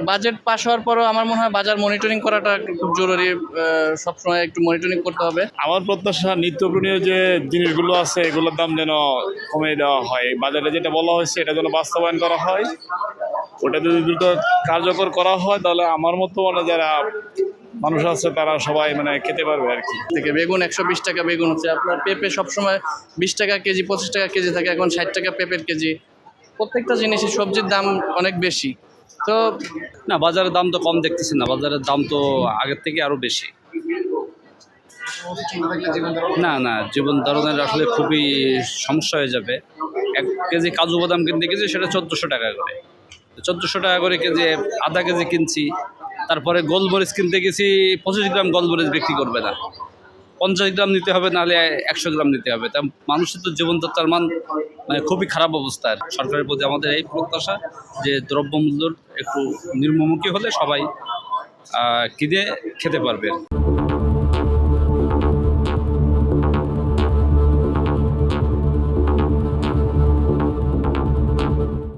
Budget pass হওয়ার পরও আমার মনে হয় বাজার মনিটরিং করাটা খুব জরুরি। সবসময় একটু মনিটরিং করতে হবে। আমার প্রত্যাশা নিত্য প্রয়োজনীয় যে জিনিসগুলো আছে এগুলোর দাম যেন কমিয়ে দেওয়া হয়। বাজারে যেটা বলা হয়েছে এটা যেন বাস্তবায়ন করা হয়। ওটা যদি দ্রুত কার্যকর করা হয় তাহলে আমার মতো যারা মানুষ আছে তারা সবাই খেতে পারবে আর কি। থেকে বেগুন 120 টাকা বেগুন হচ্ছে, আপনার পেঁপে সবসময় 20 টাকা কেজি 25 টাকা কেজি থাকে, এখন 60 টাকা পেঁপের কেজি। প্রত্যেকটা জিনিসের সবজির দাম অনেক বেশি। তো না, বাজারের দাম তো কম দেখতেছি না, বাজারের দাম তো আগের থেকে আরো বেশি। না না, জীবন ধারণের আসলে খুবই সমস্যা হয়ে যাবে। 1 কেজি কাজু বাদাম কিনতে গেছি সেটা 1400 টাকা করে, 1400 টাকা করে কেজি। আধা কেজি কিনছি। তারপরে গোলমরিচ কিনতে গেছি, 25 গ্রাম গোলমরিচ বিক্রি করবে না, 50 গ্রাম নিতে হবে, নাহলে 100 গ্রাম নিতে হবে। তা মানুষের তো জীবনযাত্রার মান খুবই খারাপ অবস্থা। সরকারের প্রতি আমাদের এই প্রত্যাশা যে দ্রব্যমূল্যর একটু নিম্নমুখী হলে সবাই কিনে খেতে পারবে।